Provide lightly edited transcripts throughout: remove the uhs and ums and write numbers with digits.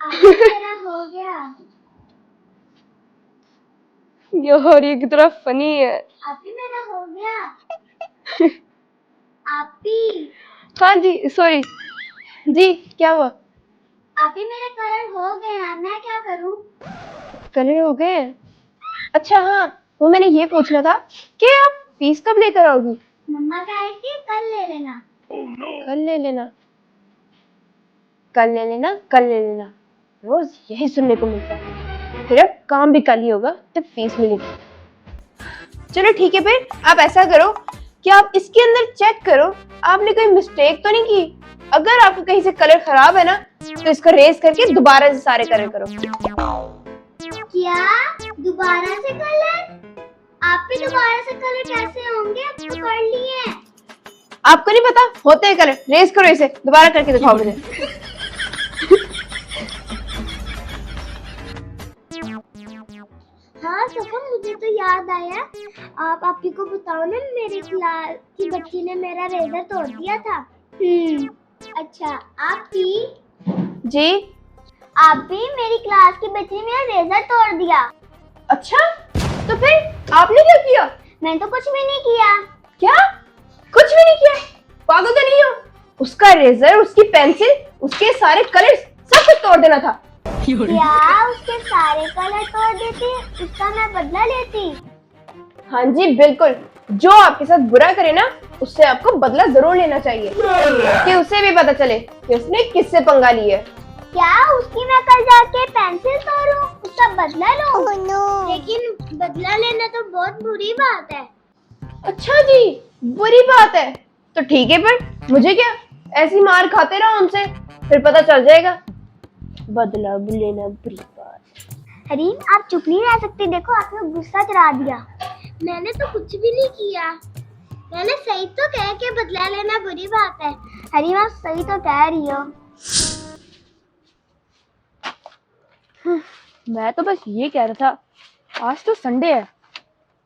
मेरा हो गया। यार ये कितना फनी है। आपी मेरा हो गया। आपी। हाँ जी, सॉरी जी, क्या हुआ? आपी मेरे कलर हो गए हैं, मैं क्या करूं? कलर हो गए हैं? अच्छा हाँ, वो मैंने ये पूछना था कि आप फीस कब लेकर आओगी? मम्मा कहे कि कल ले लेना। कल ले लेना, कल ले लेना, कल ले लेना, रोज यही सुनने को मिलता है। फिर अब काम भी कल ही होगा तो फीस मिलेगी। चलो ठीक है, फिर आप ऐसा करो कि आप इसके अंदर चेक करो आपने कोई मिस्टेक तो नहीं की। अगर आपको कहीं से कलर खराब है ना तो इसको रेस करके दोबारा से सारे कलर करो। क्या दोबारा से कलर? आप भी दोबारा से कलर कैसे होंगे? अब तो कर लिए। आपको नहीं पता होते हैं कलर, रेस करो इसे, दोबारा करके दिखाओ मुझे। हाँ सफा, मुझे तो याद आया। आप आपकी को बताओ ना, मेरी क्लास की बच्ची ने मेरा रेजर तोड़ दिया था। अच्छा आपकी। जी आप भी, मेरी क्लास की बच्ची ने मेरा रेजर तोड़ दिया। अच्छा, तो फिर आपने क्या किया? मैंने तो कुछ भी नहीं किया। क्या कुछ भी नहीं किया? पागल तो नहीं हो? उसका रेजर, उसकी पेंसिल, उसके सारे कलर सब कुछ तोड़ देना था। क्या उसके सारे कलर तोड़ देती, उसका मैं बदला लेती? हाँ जी बिल्कुल, जो आपके साथ बुरा करे ना उससे आपको बदला जरूर लेना चाहिए कि उसे भी पता चले कि उसने किससे पंगा लिया है। क्या उसकी मैं कल जाके पेंसिल तोड़ूं, उसका बदला लूं? लेकिन बदला लेना तो बहुत बुरी बात है। अच्छा जी, बुरी बात है तो ठीक है, पर मुझे क्या, ऐसी मार खाते रहो उनसे, फिर पता चल जाएगा। बदला लेना बुरी बात। हरीम आप चुप नहीं रह सकते, देखो आपने गुस्सा चढ़ा दिया। मैंने तो कुछ भी नहीं किया, मैंने सही तो कह के बदला लेना बुरी बात है। हरीम आप सही तो कह रही हो। मैं तो बस ये कह रहा था, आज तो संडे है,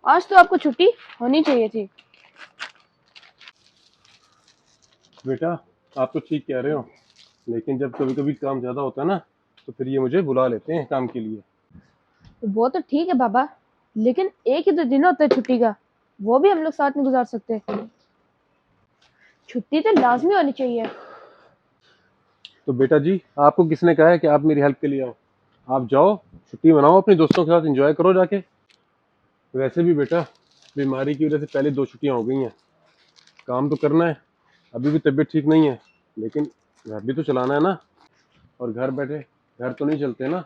आज तो आपको छुट्टी होनी चाहिए थी। बेटा आप तो ठीक कह रहे हो, लेकिन जब कभी कभी काम ज़्यादा होता है ना तो फिर ये मुझे बुला लेते हैं काम के लिए। वो तो ठीक है बाबा, लेकिन एक ही तो दिन होता है छुट्टी का, वो भी हम लोग साथ में गुजार सकते हैं। छुट्टी तो लाजमी होनी चाहिए। तो बेटा जी, आपको किसने कहा है कि आप मेरी हेल्प के लिए आओ? आप जाओ, छुट्टी मनाओ, अपने दोस्तों के साथ एंजॉय करो जाके। वैसे भी बेटा, बीमारी की वजह से पहले 2 छुट्टियां हो गई हैं। काम तो करना है, अभी भी तबीयत ठीक नहीं है, लेकिन घर भी तो चलाना है ना। और घर बैठे घर तो नहीं चलते ना,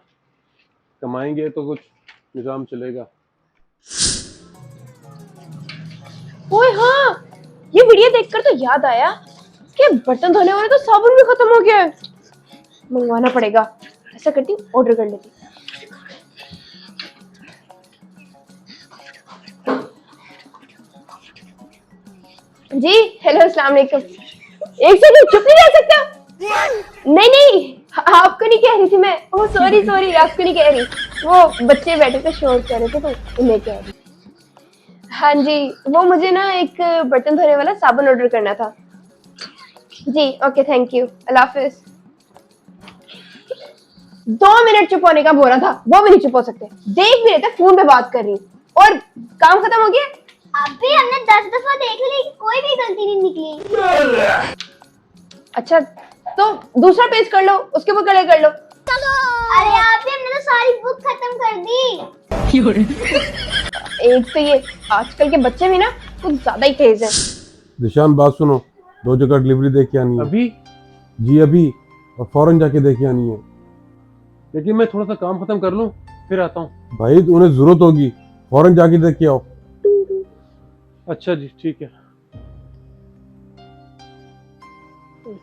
कमाएंगे तो कुछ निज़ाम चलेगा। ओए हाँ, ये वीडियो देखकर तो याद आया कि बर्तन धोने वाला तो साबुन भी खत्म हो गया है, मंगवाना पड़ेगा। ऐसा करती हूँ, ऑर्डर कर लेती हूँ। जी हेलो, अस्सलाम वालेकुम। एक सेकंड, चुप नहीं रह सकता। नहीं नहीं, आपको नहीं कह रही थी मैं, ओ सॉरी सॉरी, आपको नहीं कह रही, वो बच्चे बैठे थे शोर कर रहे थे तो उन्हें कह रही। हाँ जी, वो मुझे ना एक बर्तन धोने वाला साबुन ऑर्डर करना था। जी ओके, थैंक यू, अल्लाह हाफिज। 2 मिनट चुप होने का बोला था, वो भी नहीं चुप हो सकते। देख भी रहे थे, फोन पे बात कर रही हूँ और काम खत्म हो गया। अब भी हमने 10 दफा देख ली, कोई भी गलती नहीं निकली। अच्छा तो दूसरा पेज कर लो, उसके ऊपर कलर कर लो। अरे आपने, हमने तो सारी बुक खत्म कर दी। एक तो ये आजकल के बच्चे भी ना कुछ ज्यादा ही तेज है। निशान बात सुनो, 2 जगह डिलीवरी दे के आनी है। अभी? जी अभी, और फौरन जाके दे के आनी है। लेकिन मैं थोड़ा सा काम खत्म कर लूँ फिर आता हूँ। भाई उन्हें जरूरत होगी, फौरन जाके दे के आओ। अच्छा जी ठीक है।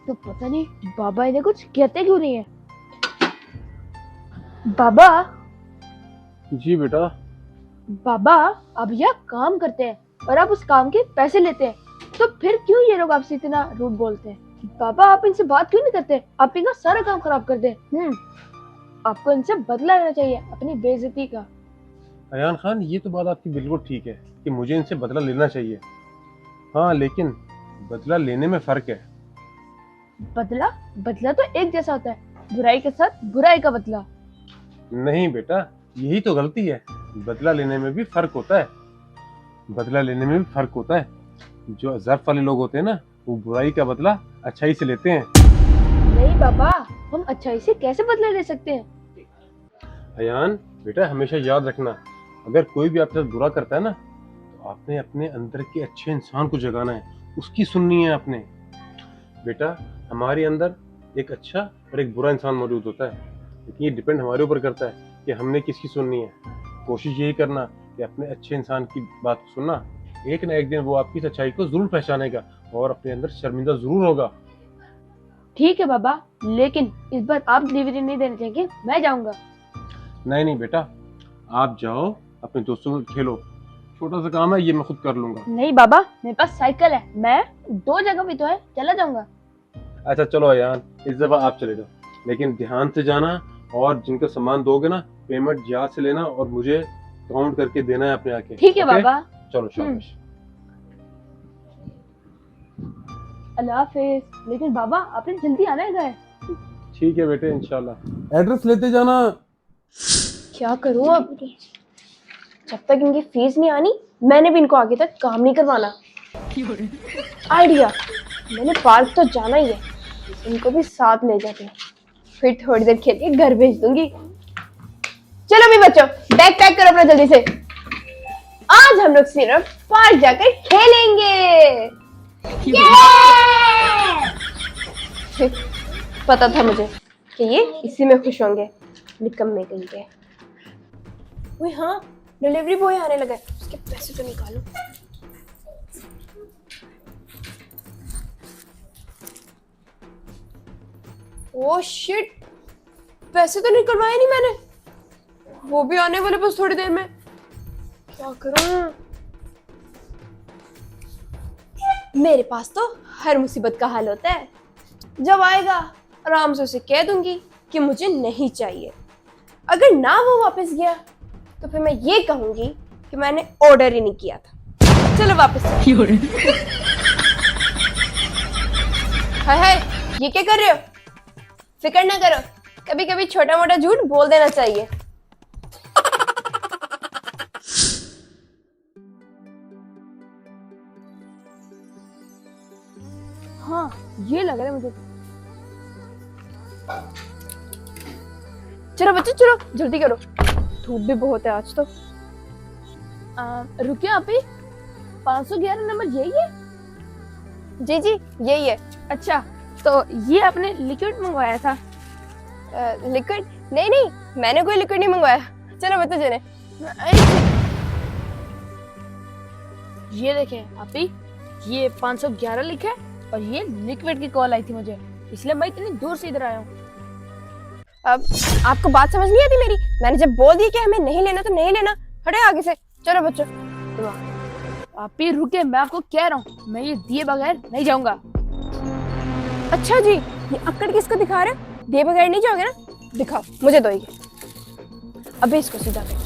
तो पता नहीं बाबा इन्हें कुछ कहते क्यों नहीं है। बाबा, जी बेटा। बाबा आप यहाँ काम करते हैं और आप उस काम के पैसे लेते हैं, तो फिर क्यों ये लोग आपसे इतना रूड बोलते हैं? बाबा आप इनसे बात क्यों नहीं करते? आप इनका सारा काम खराब कर दे। आपको इनसे बदला लेना चाहिए अपनी बेइज्जती का। अयान खान, ये तो बात आपकी बिल्कुल ठीक है कि मुझे इनसे बदला लेना चाहिए। हाँ, लेकिन बदला लेने में फर्क है। बदला? बदला तो एक जैसा होता है, बुराई के साथ बुराई का बदला। नहीं बेटा, यही तो गलती है। बदला लेने में भी फर्क होता है। बदला लेने में भी फर्क होता है। जो ज़र्फ वाले लोग होते हैं ना, वो बुराई का बदला अच्छाई से लेते हैं। नहीं बाबा, हम अच्छाई से कैसे बदला ले सकते हैं? अयान बेटा, हमेशा याद रखना, अगर कोई भी आपके साथ बुरा करता है ना, तो आपने अपने अंदर के अच्छे इंसान को जगाना है, उसकी सुननी है आपने। बेटा, हमारे अंदर एक अच्छा और एक बुरा इंसान मौजूद होता है, लेकिन ये डिपेंड हमारे ऊपर करता है कि हमने किसकी सुननी है। कोशिश यही करना कि अपने अच्छे इंसान की बात को सुनना। एक ना एक दिन वो आपकी सच्चाई को जरूर पहचानेगा और अपने अंदर शर्मिंदा जरूर होगा। ठीक है बाबा, लेकिन इस बार आप डिलीवरी नहीं देने देंगे, मैं जाऊंगा। नहीं नहीं बेटा, आप जाओ अपने दोस्तों के खेलो। छोटा सा काम है, ये मैं खुद कर लूंगा। नहीं बाबा, मेरे पास साइकिल है, मैं 2 जगह भी तो है, चला जाऊंगा। अच्छा चलो अयान, इस दफा आप चले जाओ, लेकिन ध्यान से जाना, और जिनका सामान दोगे ना, पेमेंट याद से लेना और मुझे काउंट करके देना है अपने आके। ठीक है ओके? बाबा। चलो शाबाश। अल्लाह हाफिज। लेकिन बाबा, आपने जल्दी आना है घर। ठीक है बेटे, इंशाल्लाह। एड्रेस लेते जाना। क्या करूं अब? जब तक इनकी फीस नहीं आनी, मैंने भी इनको आगे तक काम नहीं करवाना। आइडिया, मैंने पार्क तो जाना ही है, इनको भी साथ ले जाते हैं, फिर थोड़ी देर खेल के घर भेज दूंगी। चलो भी बच्चों, बैग पैक करो अपना जल्दी से। आज हम लोग सिर्फ पार्क जाकर खेलेंगे। पता था मुझे कि ये इसी में खुश होंगे, निकम्मे कहीं के। ओए हाँ, डिलीवरी बॉय आने लगा है, उसके पैसे तो निकालो। ओह शिट, पैसे तो निकलवाए नहीं मैंने, वो भी आने वाले बस थोड़ी देर में। क्या करूं? मेरे पास तो हर मुसीबत का हल होता है। जब आएगा आराम से उसे कह दूंगी कि मुझे नहीं चाहिए। अगर ना वो वापस गया तो फिर मैं ये कहूंगी कि मैंने ऑर्डर ही नहीं किया था। चलो वापस। हाय हाय, ये क्या कर रहे हो? फिक्र ना करो, कभी कभी छोटा मोटा झूठ बोल देना चाहिए। हाँ, ये लग रहा है मुझे। चलो बच्चों, चलो जल्दी करो, धूप भी बहुत है आज तो। रुकिए आप ही, 511 नंबर यही है? जी जी यही है। अच्छा, तो ये आपने लिक्विड मंगवाया था? लिक्विड? नहीं नहीं, मैंने कोई लिक्विड नहीं मंगवाया। चलो बच्चों चले। ये देखें आप ही, ये 511 लिखा है और ये लिक्विड की कॉल आई थी मुझे, इसलिए मैं इतनी दूर से इधर आया हूँ। अब आपको बात समझ नहीं आती मेरी? मैंने जब बोल दिया कि हमें नहीं लेना तो नहीं लेना, हटे आगे से। चलो बच्चों। आप ही रुके, मैं आपको कह रहा हूँ, मैं ये दिए बगैर नहीं जाऊंगा। अच्छा जी, ये अक्कड़ किसको दिखा रहे हो? दिए बगैर नहीं जाओगे ना? दिखाओ, मुझे दो ये। अभी इसको सीधा कर।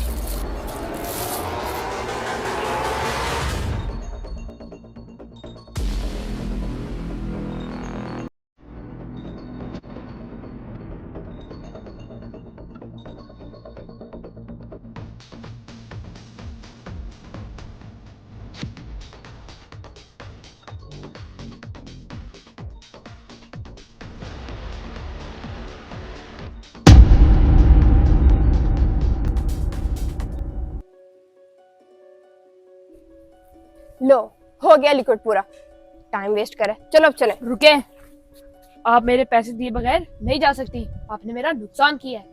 लो, हो गया लिक्विड पूरा। टाइम वेस्ट करे, चलो अब चले। रुके, आप मेरे पैसे दिए बगैर नहीं जा सकती, आपने मेरा नुकसान किया है।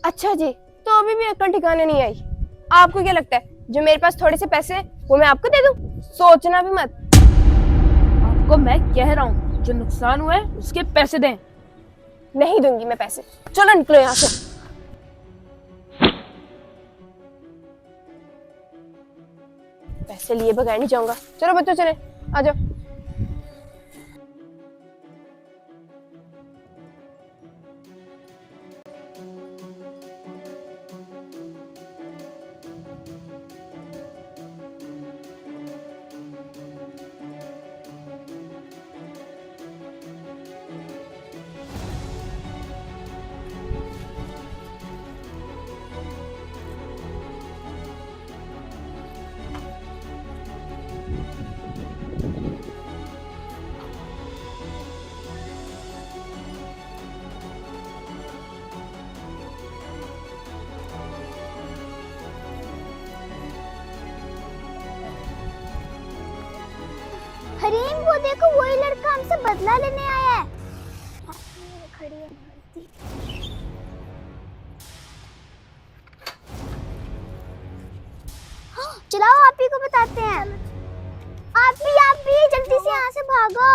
अच्छा जी, तो अभी भी अक्ल ठिकाने नहीं आई। आपको क्या लगता है जो मेरे पास थोड़े से पैसे हैं वो मैं आपको दे दूं? सोचना भी मत। आपको मैं कह रहा हूँ, जो नुकसान हुआ है उसके पैसे दें। नहीं दूंगी मैं पैसे, चलो निकलो यहाँ से। पैसे लिए बगैर नहीं जाऊंगा। चलो बच्चों चले, आ जाओ। हरीम, वो देखो, वही लड़का हमसे बदला लेने आया है। खड़ी है भारती। हाँ, चलाओ, आप ही को बताते हैं। आप भी जल्दी से यहाँ से भागो।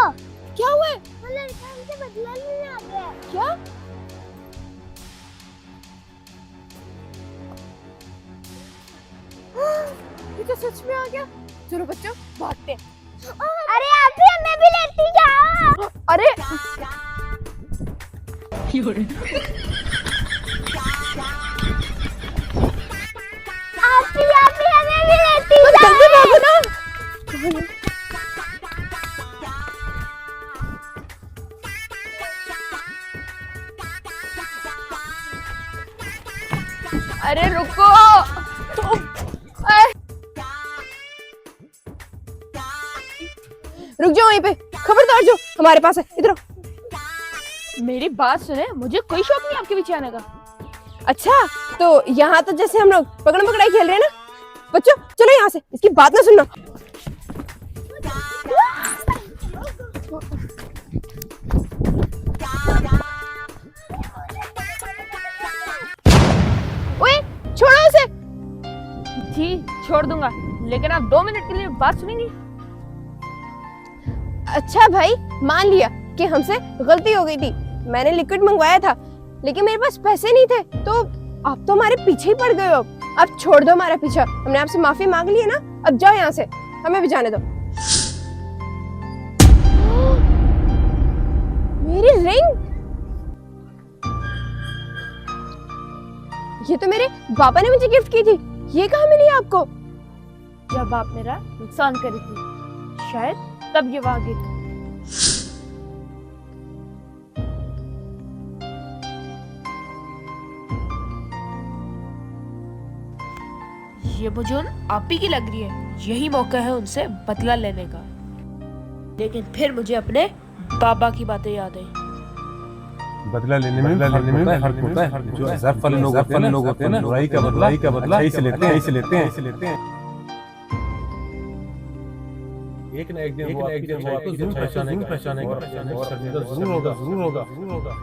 क्या हुआ? वो लड़का हमसे बदला लेने आ गया है। क्या? ये तो सच में आ गया। चलो बच्चों भागते हैं। अरे आप भी हमें भी लेती जाओ। अरे आप भी हमें भी लेती जाओ। जल्दी भागो ना। अरे रुको। रुक जाओ वहीं पे, खबरदार जो हमारे पास है, इधर आओ। मेरी बात सुने, मुझे कोई शौक नहीं आपके पीछे आने का। अच्छा, तो यहाँ तो जैसे हम लोग पकड़म पकड़ाई खेल रहे हैं ना। बच्चों चलो यहाँ से, इसकी बात ना सुनना। ओए छोड़ो उसे। जी छोड़ दूंगा, लेकिन आप 2 मिनट के लिए बात सुनेंगी? अच्छा भाई, मान लिया कि हमसे गलती हो गई थी। मैंने लिक्विड मंगवाया था, लेकिन मेरे पास पैसे नहीं थे, तो आप तो हमारे पीछे ही पड़ गए हो। अब छोड़ दो हमारा पीछा, हमने आपसे माफी मांग ली है ना। अब जाओ यहाँ से, हमें भी जाने दो। मेरी रिंग, ये तो मेरे पापा ने मुझे गिफ्ट की थी। ये कहाँ मिली आपको? जब आप मेरा नुकसान करी थी, शायद तब ये वहां गिरी। ये मुझे आप ही की लग रही है। यही मौका है उनसे बदला लेने का। लेकिन फिर मुझे अपने बाबा की बातें याद आई। बदला लेने में फर्क होता है। जो ज़र्फ वाले लोग होते हैं ना, बुराई का बदला अच्छाई से लेते हैं। एक ना एक दिन वो आपको जरूर पहचानेगा। जरूर होगा।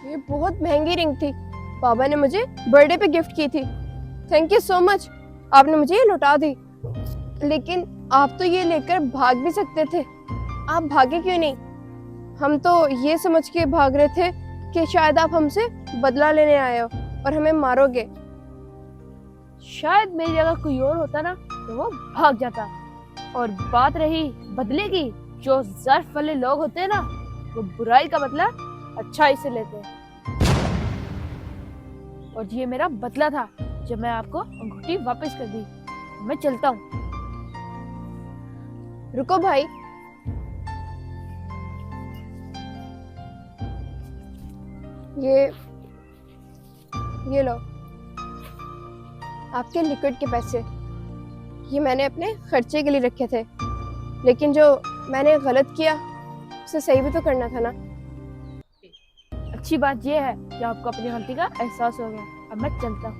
ये बहुत महंगी रिंग थी, पापा ने मुझे बर्थडे पे गिफ्ट की थी। थैंक यू सो मच, आपने मुझे ये लौटा दी। लेकिन आप तो ये लेकर भाग भी सकते थे, आप भागे क्यों नहीं? हम तो ये समझ के भाग रहे थे कि शायद आप हमसे बदला लेने आए हो और हमें मारोगे। शायद मेरी जगह कोई और होता ना तो वो भाग जाता। और बात रही बदले की, जो ज़र्फ वाले लोग होते हैं ना, वो बुराई का बदला अच्छाई से लेते हैं। और ये मेरा बदला था जब मैं आपको अंगूठी वापस कर दी। मैं चलता हूँ। रुको भाई, ये लो आपके लिक्विड के पैसे। ये मैंने अपने खर्चे के लिए रखे थे, लेकिन जो मैंने गलत किया उसे सही भी तो करना था ना। अच्छी बात यह है कि आपको अपनी गलती का एहसास हो गया। अब मैं चलता हूँ।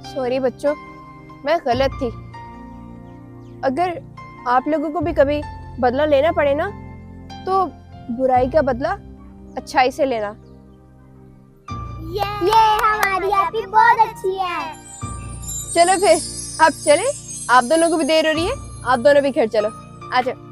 सॉरी बच्चों, मैं गलत थी। अगर आप लोगों को भी कभी बदला लेना पड़े ना, तो बुराई का बदला अच्छाई से लेना। ये हमारी आपी बहुत अच्छी है। चलो फिर आप चले, आप दोनों को भी देर हो रही है, आप दोनों भी घर चलो। आ जाओ।